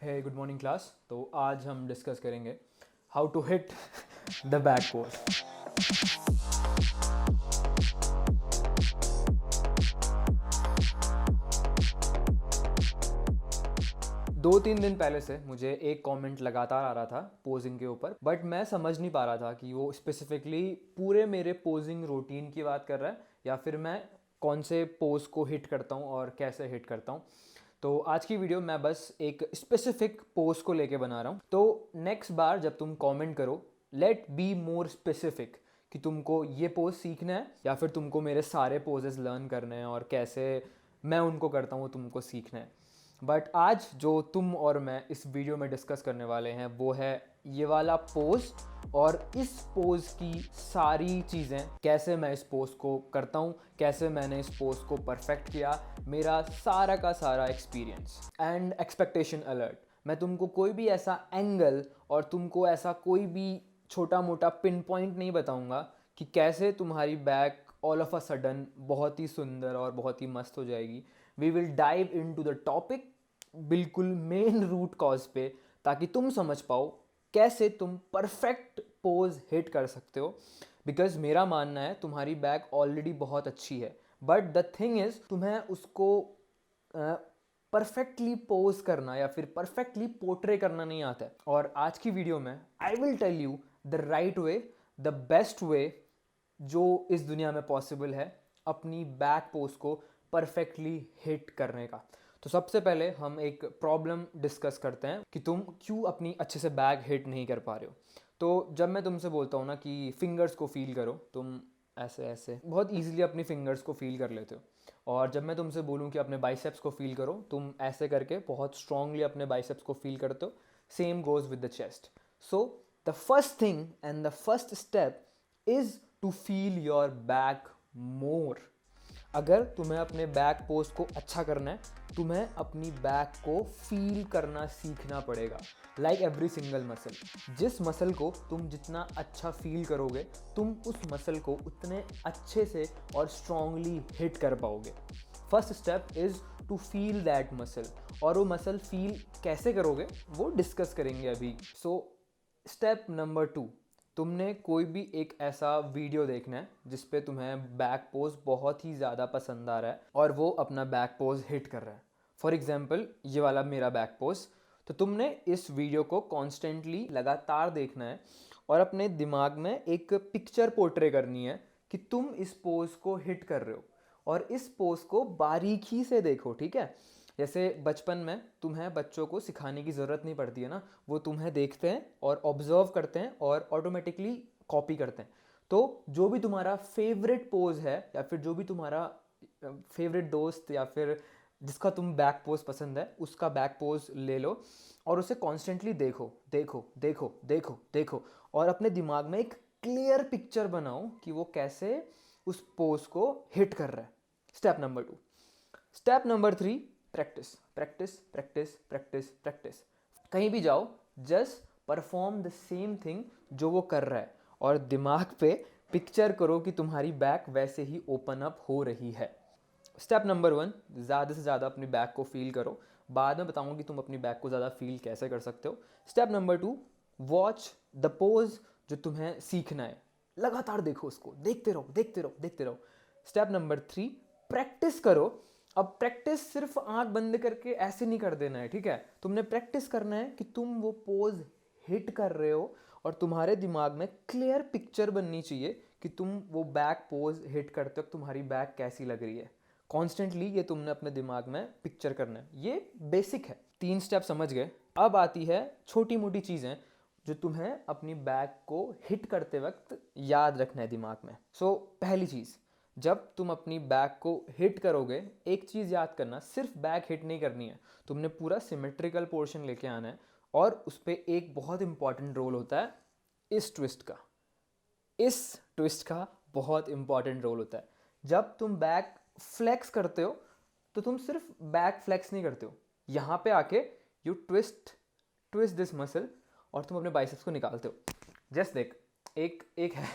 हे good morning class. तो आज हम डिस्कस करेंगे how to hit the back pose. 2-3 दिन पहले से मुझे एक कमेंट लगातार आ रहा था पोजिंग के ऊपर, बट मैं समझ नहीं पा रहा था कि वो स्पेसिफिकली पूरे मेरे पोजिंग रूटीन की बात कर रहा है या फिर मैं कौन से पोज को हिट करता हूँ और कैसे हिट करता हूँ। तो आज की वीडियो मैं बस एक स्पेसिफिक पोज को लेके बना रहा हूँ। तो नेक्स्ट बार जब तुम कमेंट करो, लेट बी मोर स्पेसिफिक कि तुमको ये पोज सीखना है या फिर तुमको मेरे सारे पोजेस लर्न करने हैं और कैसे मैं उनको करता हूँ वो तुमको सीखना है। बट आज जो तुम और मैं इस वीडियो में डिस्कस करने वाले हैं वो है ये वाला पोज, और इस पोज की सारी चीज़ें, कैसे मैं इस पोज को करता हूँ, कैसे मैंने इस पोज को परफेक्ट किया, मेरा सारा का सारा एक्सपीरियंस। एंड एक्सपेक्टेशन अलर्ट, मैं तुमको कोई भी ऐसा एंगल और तुमको ऐसा कोई भी छोटा मोटा पिन पॉइंट नहीं बताऊंगा कि कैसे तुम्हारी back all of a sudden बहुत ही सुंदर और बहुत ही मस्त हो जाएगी। We will dive into the द टॉपिक, बिल्कुल मेन रूट कॉज पे, ताकि तुम समझ पाओ कैसे तुम परफेक्ट पोज हिट कर सकते हो। बिकॉज मेरा मानना है तुम्हारी बैक ऑलरेडी बहुत अच्छी है, बट द थिंग इज तुम्हें उसको परफेक्टली पोज करना या फिर परफेक्टली पोर्ट्रे करना नहीं आता है। और आज की वीडियो में I will tell you the right way, the best way जो इस दुनिया में पॉसिबल है अपनी बैक पोज को परफेक्टली हिट करने का। तो सबसे पहले हम एक प्रॉब्लम डिस्कस करते हैं कि तुम क्यों अपनी अच्छे से बैक हिट नहीं कर पा रहे हो। तो जब मैं तुमसे बोलता हूँ ना कि फिंगर्स को फील करो, तुम ऐसे ऐसे बहुत ईजिली अपनी फिंगर्स को फील कर लेते हो। और जब मैं तुमसे बोलूँ कि अपने बाइसेप्स को फील करो, तुम ऐसे करके बहुत स्ट्रांगली अपने बाइसेप्स को फील करते हो। Same goes with the chest. So the first thing and the first step is to feel your back more. अगर तुम्हें अपने बैक पोज को अच्छा करना है, तुम्हें अपनी बैक को फील करना सीखना पड़ेगा। लाइक एवरी सिंगल मसल, जिस मसल को तुम जितना अच्छा फील करोगे, तुम उस मसल को उतने अच्छे से और स्ट्रांगली हिट कर पाओगे। First step is to feel that muscle, और वो मसल फील कैसे करोगे वो डिस्कस करेंगे अभी। सो स्टेप नंबर 2, तुमने कोई भी एक ऐसा वीडियो देखना है जिस पे तुम्हें बैक पोज बहुत ही ज़्यादा पसंद आ रहा है और वो अपना बैक पोज हिट कर रहा है। फॉर एग्जाम्पल ये वाला मेरा बैक पोज। तो तुमने इस वीडियो को कॉन्स्टेंटली लगातार देखना है और अपने दिमाग में एक पिक्चर पोर्ट्रे करनी है कि तुम इस पोज को हिट कर रहे हो, और इस पोज को बारीकी से देखो। ठीक है, जैसे बचपन में तुम्हें बच्चों को सिखाने की ज़रूरत नहीं पड़ती है ना, वो तुम्हें देखते हैं और ऑब्जर्व करते हैं और ऑटोमेटिकली कॉपी करते हैं। तो जो भी तुम्हारा फेवरेट पोज है या फिर जो भी तुम्हारा फेवरेट दोस्त या फिर जिसका तुम बैक पोज पसंद है उसका बैक पोज ले लो और उसे कॉन्स्टेंटली देखो देखो देखो देखो देखो, और अपने दिमाग में एक क्लियर पिक्चर बनाओ कि वो कैसे उस पोज को हिट कर रहा है। Step number 2। Step number 3, practice practice practice practice practice. कहीं भी जाओ, just perform the same thing जो वो कर रहा है, और दिमाग पे पिक्चर करो कि तुम्हारी बैक वैसे ही ओपन अप हो रही है। स्टेप नंबर 1, ज़्यादा से ज़्यादा अपनी बैक को फील करो। बाद में बताऊंगा कि तुम अपनी बैक को ज़्यादा फील कैसे कर सकते हो। Step number 2, watch the pose जो तुम्हें सीखना है, लगातार देखो उसको, देखते रहो देखते रहो देखते रहो। स्टेप नंबर 3, प्रैक्टिस करो। अब प्रैक्टिस सिर्फ आंख बंद करके ऐसे नहीं कर देना है, ठीक है। तुमने प्रैक्टिस करना है कि तुम वो पोज हिट कर रहे हो और तुम्हारे दिमाग में क्लियर पिक्चर बननी चाहिए कि तुम वो बैक पोज हिट करते वक्त तुम्हारी बैक कैसी लग रही है। कॉन्स्टेंटली ये तुमने अपने दिमाग में पिक्चर करना है। ये बेसिक है, 3 स्टेप समझ गए। अब आती है छोटी मोटी चीज़ें जो तुम्हें अपनी बैक को हिट करते वक्त याद रखना है दिमाग में। सो पहली चीज़, जब तुम अपनी बैक को हिट करोगे, एक चीज़ याद करना, सिर्फ बैक हिट नहीं करनी है, तुमने पूरा सिमेट्रिकल पोर्शन लेके आना है। और उस पर एक बहुत इंपॉर्टेंट रोल होता है इस ट्विस्ट का। इस ट्विस्ट का बहुत इंपॉर्टेंट रोल होता है। जब तुम बैक फ्लेक्स करते हो तो तुम सिर्फ बैक फ्लेक्स नहीं करते हो, यहाँ पे आके you twist twist this muscle और तुम अपने बाइसेप्स को निकालते हो। जस्ट देख, एक एक है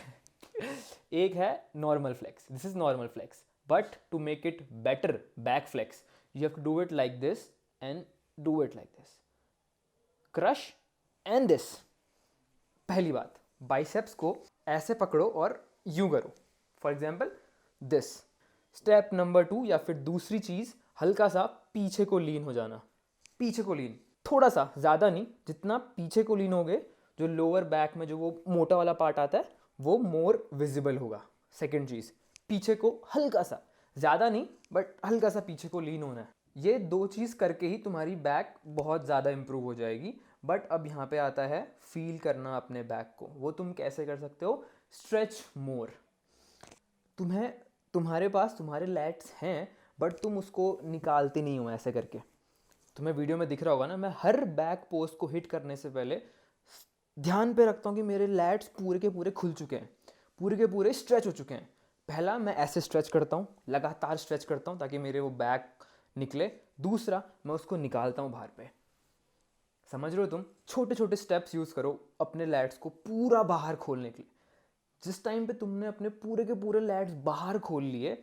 एक है normal flex, this is normal flex, but to make it better back flex you have to do it like this and do it like this. Crush and this. पहली बात, बाइसेप्स को ऐसे पकड़ो और यूं करो, for example this. Step number 2 या फिर दूसरी चीज़, हल्का सा पीछे को लीन हो जाना। पीछे को लीन, थोड़ा सा, ज़्यादा नहीं, जितना पीछे को लीन होगे जो लोअर बैक में जो वो मोटा वाला पार्ट आता है वो मोर विजिबल होगा। सेकेंड चीज़, पीछे को हल्का सा, ज़्यादा नहीं बट हल्का सा पीछे को लीन होना है। ये 2 चीज़ करके ही तुम्हारी बैक बहुत ज़्यादा इंप्रूव हो जाएगी। बट अब यहाँ पे आता है फील करना अपने बैक को। वो तुम कैसे कर सकते हो? स्ट्रेच मोर। तुम्हारे पास तुम्हारे लैट्स हैं बट तुम उसको निकालते नहीं हो ऐसे करके। तुम्हें वीडियो में दिख रहा होगा ना, मैं हर बैक पोस्ट को हिट करने से पहले ध्यान पे रखता हूँ कि मेरे लैट्स पूरे के पूरे खुल चुके हैं, पूरे के पूरे स्ट्रेच हो चुके हैं। पहला मैं ऐसे स्ट्रेच करता हूँ, लगातार स्ट्रेच करता हूँ ताकि मेरे वो बैक निकले। दूसरा, मैं उसको निकालता हूँ बाहर पे। समझ रहे हो तुम? छोटे छोटे स्टेप्स यूज़ करो अपने लैट्स को पूरा बाहर खोलने के लिए। जिस टाइम पे तुमने अपने पूरे के पूरे लैट्स बाहर खोल लिए,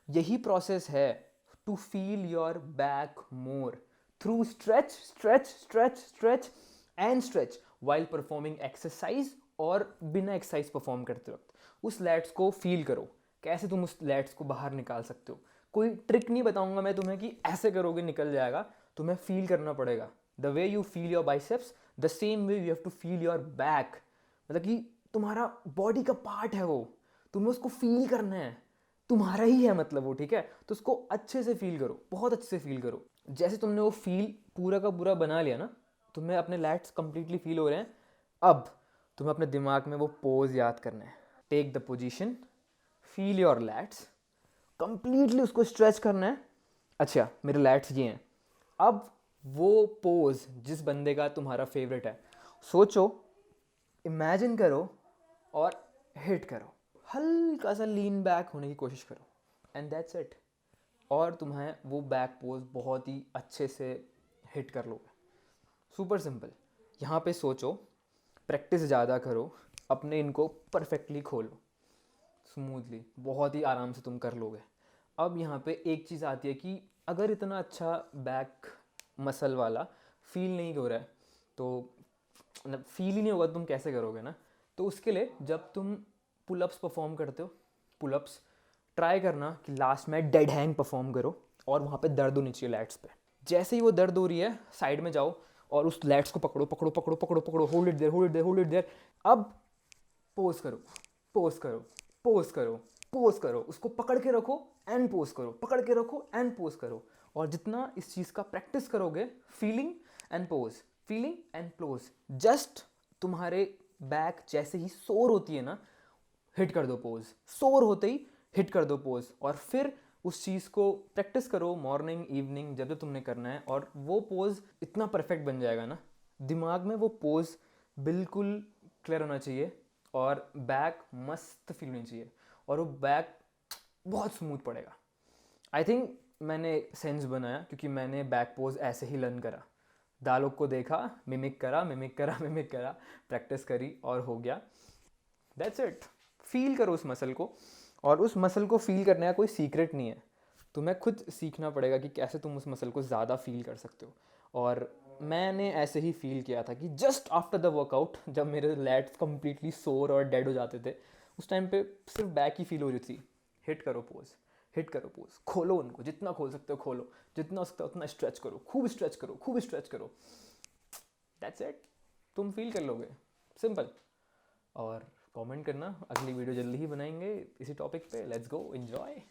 यही प्रोसेस है to feel your back more through stretch stretch stretch stretch and stretch while performing exercise. और बिना एक्सरसाइज परफॉर्म करते वक्त उस लैट्स को फील करो, कैसे तुम उस लैट्स को बाहर निकाल सकते हो। कोई ट्रिक नहीं बताऊंगा मैं तुम्हें कि ऐसे करोगे निकल जाएगा, तुम्हें फील करना पड़ेगा। The way you feel your biceps, the same way you have to feel your back. मतलब कि तुम्हारा बॉडी का पार्ट है वो, तुम्हें उसको फील करना है, तुम्हारा ही है मतलब वो, ठीक है? तो उसको अच्छे से फील करो, बहुत अच्छे से फील करो। जैसे तुमने वो फील पूरा का पूरा बना लिया ना, तुम्हें अपने लैट्स कंप्लीटली फील हो रहे हैं। अब तुम्हें अपने दिमाग में वो पोज याद करना है। Take the position, feel your lats, completely उसको स्ट्रेच करना है। अच्छा, मेरे लैट्स ये हैं। अब वो पोज जिस बंदे का तुम्हारा फेवरेट है, सोचो, इमेजिन करो और हिट करो। हल्का सा लीन बैक होने की कोशिश करो एंड दैट्स इट। और तुम्हें वो बैक पोज बहुत ही अच्छे से हिट कर लोगे। Super simple. यहाँ पे सोचो, प्रैक्टिस ज़्यादा करो, अपने इनको परफेक्टली खोलो, स्मूथली, बहुत ही आराम से तुम कर लोगे। अब यहाँ पे एक चीज़ आती है कि अगर इतना अच्छा बैक मसल वाला फील नहीं हो रहा है, तो मतलब फील ही नहीं होगा, तुम कैसे करोगे ना? तो उसके लिए जब तुम पुलअप्स परफॉर्म करते हो, पुलअप्स ट्राई करना कि लास्ट में डेड हैंग परफॉर्म करो और वहाँ पे दर्द होनी चाहिए लैट्स पे। जैसे ही वो दर्द हो रही है, साइड में जाओ और उस लैट्स को पकड़ो पकड़ो पकड़ो पकड़ो पकड़ो, hold it there hold it there hold it there. अब पोज करो, पोज करो, पोज करो, पोज करो, उसको पकड़ के रखो एंड पोज करो, पकड़ के रखो एंड पोज करो। और जितना इस चीज़ का प्रैक्टिस करोगे, feeling and pose, feeling and pose, just तुम्हारे बैक जैसे ही सोर होती है ना, हिट कर दो पोज, सोर होते ही हिट कर दो पोज। और फिर उस चीज़ को प्रैक्टिस करो मॉर्निंग इवनिंग, जब जब तुमने करना है। और वो पोज इतना परफेक्ट बन जाएगा ना, दिमाग में वो पोज बिल्कुल क्लियर होना चाहिए और बैक मस्त फील होनी चाहिए और वो बैक बहुत स्मूथ पड़ेगा। आई थिंक मैंने सेंस बनाया क्योंकि मैंने बैक पोज ऐसे ही लर्न करा। दालोक को देखा, मिमिक करा, मिमिक करा, मिमिक करा, प्रैक्टिस करी और हो गया। That's it. फील करो उस मसल को, और उस मसल को फील करने का कोई सीक्रेट नहीं है, तुम्हें खुद सीखना पड़ेगा कि कैसे तुम उस मसल को ज़्यादा फील कर सकते हो। और मैंने ऐसे ही फील किया था कि जस्ट आफ्टर द वर्कआउट, जब मेरे लैट्स कंप्लीटली सोर और डेड हो जाते थे, उस टाइम पे सिर्फ बैक ही फील हो रही थी। हिट करो पोज, हिट करो पोज, खोलो उनको, जितना खोल सकते हो खोलो, जितना हो सकता है उतना स्ट्रेच करो, खूब स्ट्रेच करो, खूब स्ट्रेच करो। दैट्स इट, तुम फील कर लोगे, सिंपल। और कमेंट करना, अगली वीडियो जल्दी ही बनाएंगे इसी टॉपिक पे। Let's go, enjoy.